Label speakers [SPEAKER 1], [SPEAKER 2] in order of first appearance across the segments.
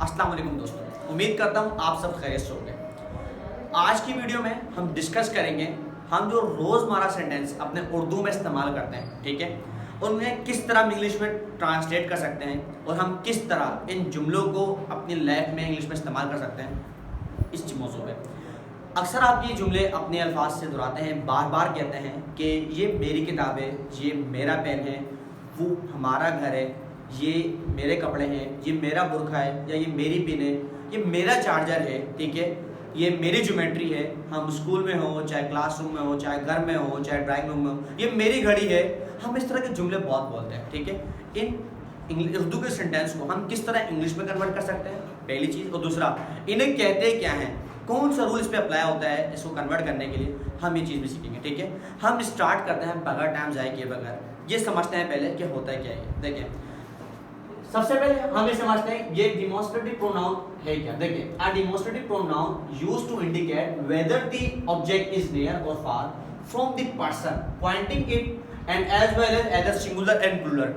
[SPEAKER 1] अस्सलाम वालेकुम दोस्तों, उम्मीद करता हूँ आप सब खैरियत से होंगे। आज की वीडियो में हम डिस्कस करेंगे हम जो रोज़मर्रा सेंटेंस अपने उर्दू में इस्तेमाल करते हैं, ठीक है, उन्हें किस तरह हम इंग्लिश में ट्रांसलेट कर सकते हैं और हम किस तरह इन जुमलों को अपनी लाइफ में इंग्लिश में इस्तेमाल कर सकते हैं। इस मौजू पे अक्सर आप ये जुमले अपने अल्फाज से दोहराते हैं, बार बार कहते हैं कि ये मेरी किताब है, ये मेरा पेन है, वो हमारा घर है, ये मेरे कपड़े हैं, ये मेरा बुरखा है, या ये मेरी पिन है, ये मेरा चार्जर है, ठीक है, ये मेरी ज्योमेट्री है। हम स्कूल में हो, चाहे क्लासरूम में हो, चाहे घर में हो, चाहे ड्राइंग रूम में हो, ये मेरी घड़ी है। हम इस तरह के जुमले बहुत बोलते हैं, ठीक है। इन उर्दू के सेंटेंस को हम किस तरह इंग्लिश में कन्वर्ट कर सकते हैं, पहली चीज़। और दूसरा, इन्हें कहते क्या हैं, कौन सा रूल इस पर अप्लाई होता है इसको कन्वर्ट करने के लिए, हम ये चीज़ भी सीखेंगे, ठीक है। हम स्टार्ट करते हैं बगैर टाइम ज़ाय किए बगैर, ये समझते हैं पहले कि होता है क्या है। देखिए, सबसे पहले हम ये समझते हैं ये डिमॉन्स्ट्रेटिव प्रोनाउन है क्या। देखिए, a demonstrative pronoun used to indicate whether the object is near और far from the person pointing it and as well as either singular and plural.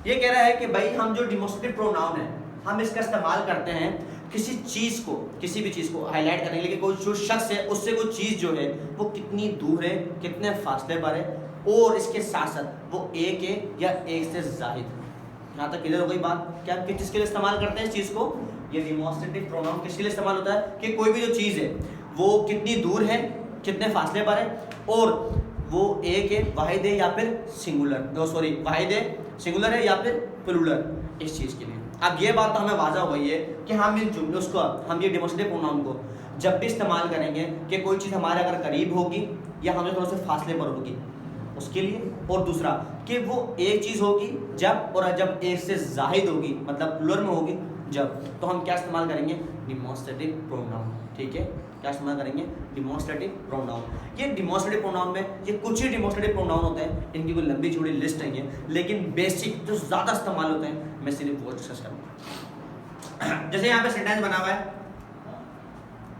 [SPEAKER 1] ये कह रहा है कि भाई हम जो डिमॉन्स्ट्रेटिव प्रोनाउन है हम इसका इस्तेमाल करते हैं किसी चीज़ को, किसी भी चीज़ को हाईलाइट करने के लिए, कोई जो शख्स है उससे वो चीज़ जो है वो कितनी दूर है, कितने फासले पर है, और इसके साथ साथ वो एक है या एक से ज़ाहिद। यहाँ तक क्लियर हो गई बात। क्या किसके लिए इस्तेमाल करते हैं इस चीज़ को, ये डिमॉन्स्ट्रेटिव प्रोनाउन किसके लिए इस्तेमाल होता है कि कोई भी जो चीज़ है वो कितनी दूर है, कितने फासले पर है, और वो एक है, वाहिद है या फिर सिंगुलर, वाहिद है, सिंगुलर है या फिर प्लूरल, इस चीज़ के लिए। अब ये बात तो हमें वाज़ा हो गई है कि हम इन जुमले उसको, हम ये डिमॉन्स्ट्रेटिव प्रोनाउन को जब भी इस्तेमाल करेंगे कि कोई चीज़ हमारे अगर करीब होगी या हमें थोड़ा से फासले पर होगी उसके लिए, और दूसरा कि वो एक चीज़ होगी जब, और जब एक से ज़ाहिद होगी मतलब प्लूरल में होगी जब, तो हम क्या इस्तेमाल करेंगे, डिमॉन्स्ट्रेटिव प्रोनाउन, ठीक है। क्या इस्तेमाल करेंगे, डिमॉन्स्ट्रेटिव प्रोनाउन। ये डिमॉन्स्ट्रेटिव प्रोनाउन में ये कुछ ही डिमॉन्स्ट्रेटिव प्रोनाउन होते हैं, इनकी कोई लंबी चौड़ी लिस्ट नहीं है, लेकिन बेसिक जो ज़्यादा इस्तेमाल होते हैं मैं सिर्फ वो डिस्कस करूँगा। जैसे यहाँ पे सेंटेंस बना हुआ है,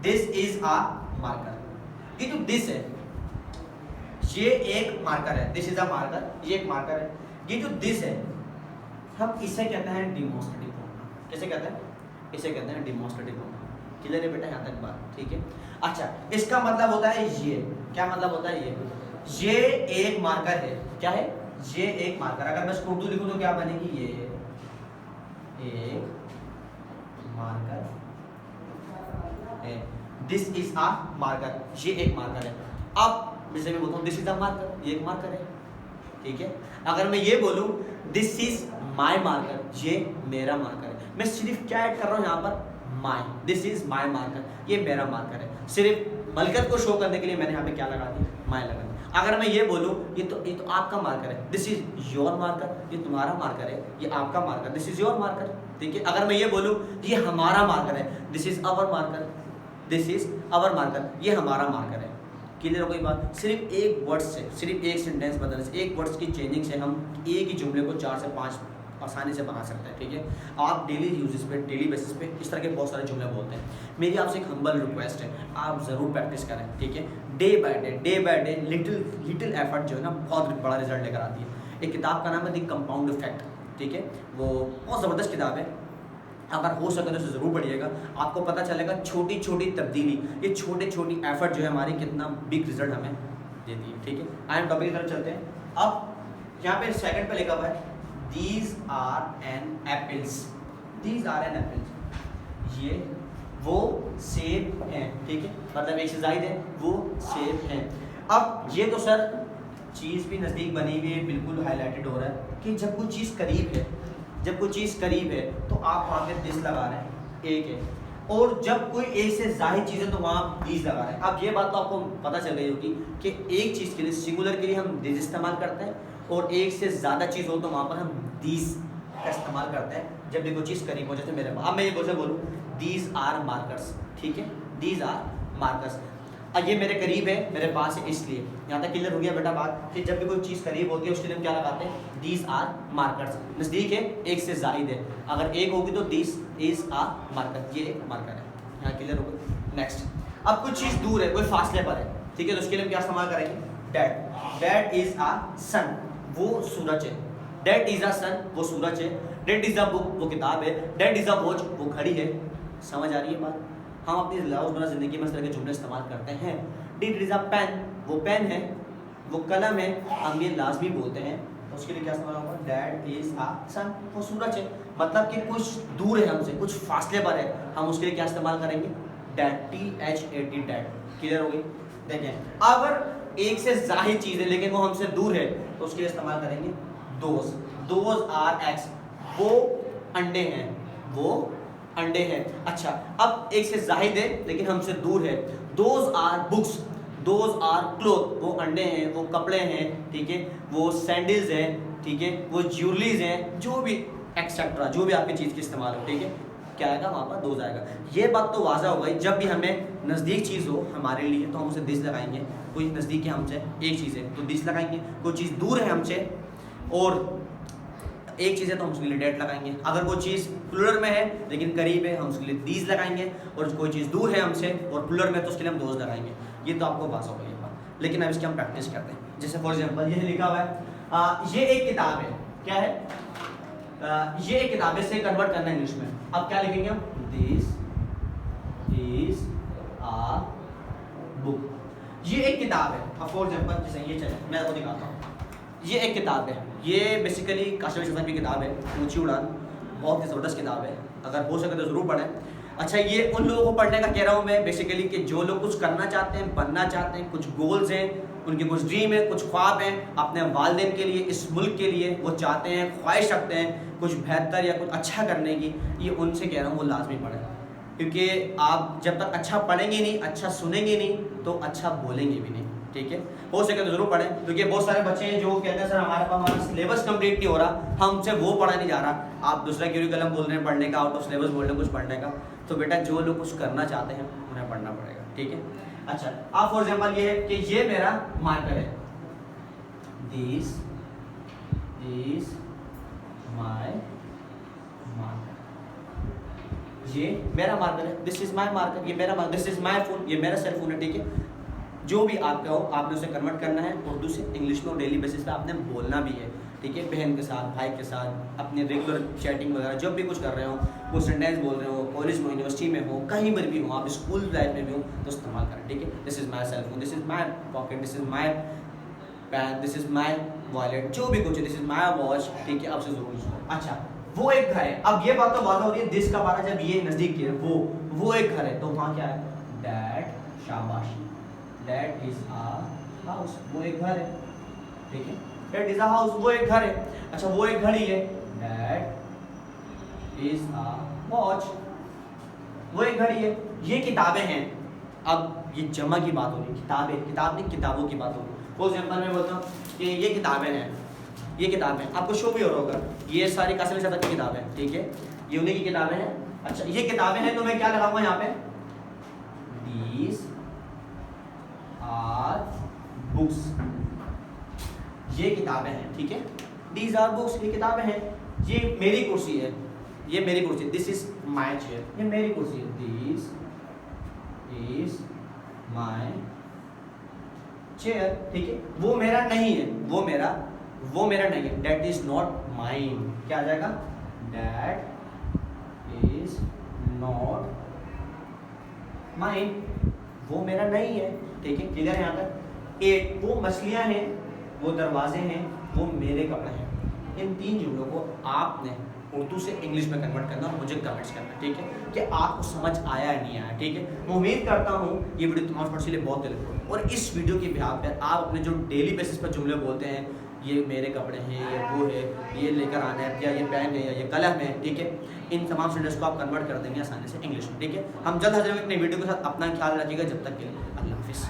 [SPEAKER 1] दिस इज आ मार्कर। ये जो दिस है ये एक मार्कर है, दिस इज अ मार्कर, ये एक मार्कर है। ये जो दिस है हम इसे कहते हैं डिमॉन्स्ट्रेटिव प्रोनाउन। कैसे कहते हैं, इसे कहते हैं डिमॉन्स्ट्रेटिव प्रोनाउन। क्लियर है बेटा यहाँ तक बात, ठीक है। अच्छा, इसका मतलब होता है ये, क्या मतलब होता है ये एक मार्कर है। क्या है, ये एक मार्कर। अगर मैं इसको उर्दू लिखूं तो क्या बनेगी, ये एक मार्कर है, दिस इज अ मार्कर, ये एक मार्कर है। अब जैसे मैं बोलता हूँ दिस इज अ मार्कर, ये एक मार्कर है, ठीक है। अगर मैं ये बोलूँ दिस इज माय मार्कर, ये मेरा मार्कर है, मैं सिर्फ क्या ऐड कर रहा हूँ यहाँ पर, my, this is my marker, ये मेरा मार्कर है। सिर्फ मलकत को शो करने के लिए मैंने यहाँ पे क्या लगा दी, माय लगा दी। अगर मैं ये बोलूँ ये तो आपका मार्कर है, दिस इज योर मार्कर, ये तुम्हारा मार्कर है, ये आपका marker, this is your marker, ठीक है। अगर मैं ये बोलूँ ये हमारा मार्कर है, this is our marker, this is our marker, ये हमारा मार्कर है। क्लियर हो गई बात। सिर्फ एक वर्ड से, सिर्फ एक सेंटेंस बदलने से, एक वर्ड्स की चेंजिंग से हम एक ही जुमले को 4 से 5 आसानी से बना सकते हैं, ठीक है। आप डेली यूजेस पे, डेली बेसिस पे इस तरह के बहुत सारे जुमले बोलते हैं। मेरी आपसे एक हम्बल रिक्वेस्ट है, आप ज़रूर प्रैक्टिस करें, ठीक है। Day by day little effort जो है ना बहुत बड़ा रिजल्ट लेकर आती है। एक किताब का नाम है द कंपाउंड इफेक्ट, ठीक है, वो बहुत ज़बरदस्त किताब है। अगर हो सके तो उसे ज़रूर पढ़िएगा, आपको पता चलेगा छोटी छोटी तब्दीली, ये छोटी एफर्ट जो है हमारी कितना बिग रिजल्ट हमें देती है, ठीक है। आइए टॉपिक की तरफ चलते हैं। अब यहाँ पे सेकंड पे लिखा हुआ है These are an apples, these are an apples, ये वो सेब हैं, ठीक है, मतलब एक से ज़ाहिद है, वो सेब हैं। अब ये तो सर चीज़ भी नज़दीक बनी हुई है, बिल्कुल हाईलाइटेड हो रहा है कि जब कोई चीज़ करीब है, जब कोई चीज़ करीब है तो आप वहाँ पे दिस लगा रहे हैं, एक है, और जब कोई एक से ज़ाहिद चीज़ है तो वहाँ दीज लगा रहे हैं। अब ये बात तो आपको पता चल गई होगी कि एक चीज़ के लिए, सिंगुलर के लिए हम दिस इस्तेमाल करते हैं, और एक से ज़्यादा चीज़ हो तो वहाँ पर हम दीज का इस्तेमाल करते हैं जब भी कोई चीज़ करीब हो। जैसे मेरे पास, अब मैं ये बोलूँ दीज आर मार्कर्स, ठीक है, दीज आर मार्कर्स। अब ये मेरे करीब है, मेरे पास है, इसलिए यहाँ तक क्लियर हो गया बेटा बात कि जब भी कोई चीज़ करीब होती है उसके लिए हम क्या लगाते हैं, दीज आर मार्कर्स। नज़दीक है, एक से ज़ाहिद है, अगर एक होगी तो दिस इज आ मार्कर, ये एक मार्कर है। यहाँ क्लियर हो गया। नेक्स्ट, अब कुछ चीज़ दूर है, कोई फासले पर है, ठीक है, तो उसके लिए हम क्या इस्तेमाल करेंगे, डैट इज आ सन, वो सूरज है, डैट इज अ सन, वो सूरज है। डेट इज अ बुक, वो किताब है। डेट इज अ वॉच, वो घड़ी है। समझ आ रही है बात? हम अपनी रोजमर्रा जिंदगी में इस तरह के जुमले इस्तेमाल करते हैं। डेट इज अ पेन, वो पेन है, वो कलम है, हम ये लाजमी बोलते हैं। तो उसके लिए क्या इस्तेमाल होगा? डेट इज अ सन, वो सूरज है। मतलब कि कुछ दूर है हमसे, कुछ फासले पर है, हम उसके लिए क्या इस्तेमाल करेंगे? Date, THAT, date. क्लियर हो गई? देखें, अगर एक से ज़ाहिर चीज़ है लेकिन वो हमसे दूर है तो उसके लिए इस्तेमाल करेंगे दोज। दोज आर एक्स, वो अंडे हैं, वो अंडे हैं। अच्छा, अब एक से जाहिद है लेकिन हमसे दूर है। Those are books, those are cloth, वो अंडे हैं, वो कपड़े हैं, ठीक है, वो सैंडल्स हैं, ठीक है, वो ज्वेलरीज हैं, जो भी एक्सेट्रा, जो भी आपकी चीज़ की इस्तेमाल हो, ठीक है, क्या आएगा वहाँ पर? दोज आएगा। ये बात तो वाज़ा हो गई। जब भी हमें नज़दीक चीज़ हो हमारे लिए तो हम उसे दिस लगाएंगे। कोई नज़दीक है हमसे, एक चीज़ है तो दिस लगाएंगे। कोई चीज़ दूर है हमसे और एक चीज़ है तो हम उसके लिए डेट लगाएंगे। अगर कोई चीज़ प्लूरल में है लेकिन करीब है हम उसके लिए दीज लगाएंगे, और कोई चीज़ दूर है हमसे और प्लूरल में तो उसके लिए हम दोज लगाएंगे। ये तो आपको वाज़ा हो गई ये बात। लेकिन अब इसकी हम प्रैक्टिस करते हैं। जैसे फॉर एग्जाम्पल ये लिखा हुआ है, ये एक किताब है। क्या है? ये एक किताब है, से कन्वर्ट करना है इंग्लिश में। अब क्या लिखेंगे हम? This is a book. ये एक किताब है। अब फॉर एग्जाम्पल जैसे ये चले, मैं आपको दिखाता हूँ। ये एक किताब है, ये बेसिकली काशिफ शफीक की किताब है, ऊंची उड़ान। बहुत ही ज़बरदस्त किताब है, अगर हो सके तो ज़रूर पढ़ें। अच्छा, ये उन लोगों को पढ़ने का कह रहा हूँ मैं बेसिकली कि जो लोग कुछ करना चाहते हैं, बनना चाहते हैं, कुछ गोल्स हैं, उनके कुछ ड्रीम है, कुछ ख्वाब हैं अपने वालिदैन के लिए, इस मुल्क के लिए, वो चाहते हैं, ख्वाहिश रखते हैं कुछ बेहतर या कुछ अच्छा करने की। ये उनसे कह रहा हूँ वो लाजमी पढ़ें, क्योंकि आप जब तक अच्छा पढ़ेंगे नहीं, अच्छा सुनेंगे नहीं तो अच्छा बोलेंगे भी नहीं, ठीक है। हो सके तो जरूर पढ़ें, क्योंकि बहुत सारे बच्चे हैं जो कहते हैं सर हमारा सिलेबस कंप्लीट नहीं हो रहा, हमसे वो पढ़ा नहीं जा रहा। आप दूसरा करिकुलम बोल रहे हैं पढ़ने का, आउट ऑफ सिलेबस बोल रहे हैं कुछ पढ़ने का। तो बेटा जो लोग कुछ करना चाहते हैं उन्हें पढ़ना पड़ेगा, ठीक है। अच्छा, आप फॉर एग्जाम्पल ये है कि ये मेरा मार्कर है, दिस इज माय मार्कर, ये मेरा मार्कर है, दिस इज माय मार्कर, ये मेरा marker, this is my phone, ये मेरा सेल फोन है, ठीक है। जो भी आपका हो आपने उसे कन्वर्ट करना है उर्दू से इंग्लिश में, और डेली बेसिस पे आपने बोलना भी है, ठीक है। बहन के साथ, भाई के साथ, अपने रेगुलर चैटिंग वगैरह जब भी कुछ कर रहे हो, वो सेंटेंस बोल रहे हो, कॉलेज में, यूनिवर्सिटी में हो, कहीं पर भी हो, आप स्कूल लाइफ में भी हो तो इस्तेमाल करें, ठीक है। This is my cell phone, this is my pocket, this is my pen, this is my wallet, जो भी कुछ है, दिस इज माय वॉच, ठीक है। आपसे जरूर यूज। अच्छा, वो एक घर है। अब ये बात तो वादा हो रही है, दिस का बारा जब ये नजदीक है, वो एक घर है, तो वहाँ क्या है? दैट, शाबाशी, दैट इज अ हाउस, वो एक घर है, ठीक है। दैट इज अ हाउस, वो एक घर है। अच्छा, वो एक घड़ी है, दैट इज अ वॉच, वो एक घड़ी है। ये किताबें हैं। अब ये जमा की बात हो रही है, किताबें, किताब नहीं, किताबों की बात हो रही है। फॉर एग्जाम्पल मैं बोलता हूँ कि ये किताबें हैं, ये किताबें, आपको शो भी हो रहा होगा, ये सारी कासिम शफीक की किताबें, ठीक है, ये उन्हीं की किताबें हैं। अच्छा, ये किताबें हैं तो मैं क्या लगाऊंगा यहाँ पे? दीज आर बुक्स, ये किताबें हैं, ठीक है। दीज आर बुक्स, ये किताबें हैं। ये मेरी कुर्सी है, ये मेरी कुर्सी, दिस इज माय चेयर, ये मेरी कुर्सी है, दिस इज माय चेयर, ठीक है। वो मेरा नहीं है, वो मेरा नहीं है, दैट इज नॉट माइन। क्या आ जाएगा? दैट इज नॉट माइन, वो मेरा नहीं है, ठीक है। क्लियर है यहाँ तक? एक, वो मछलियाँ हैं, वो दरवाजे हैं, वो मेरे कपड़े हैं। इन तीन जुमलों को आपने उर्दू से इंग्लिश में कन्वर्ट करना और मुझे कमेंट्स करना, ठीक है, कि आपको समझ आया या नहीं आया, ठीक है। मैं उम्मीद करता हूँ ये वीडियो तुम्हारे स्टूडेंट्स के लिए बहुत हेल्पफुल है, और इस वीडियो के बिहार पर आप अपने जो डेली बेसिस पर जुमले बोलते हैं, ये मेरे कपड़े हैं, ये वो है, ये लेकर आना है, या ये पेन है, या ये कलम है, ठीक है, इन तमाम सेंटेंस को आप कन्वर्ट कर देंगे आसानी से इंग्लिश में, ठीक है। हम जल्द हाजिर होंगे अपने वीडियो के साथ। अपना ख्याल रखिएगा, जब तक के लिए अल्लाह हाफिज़।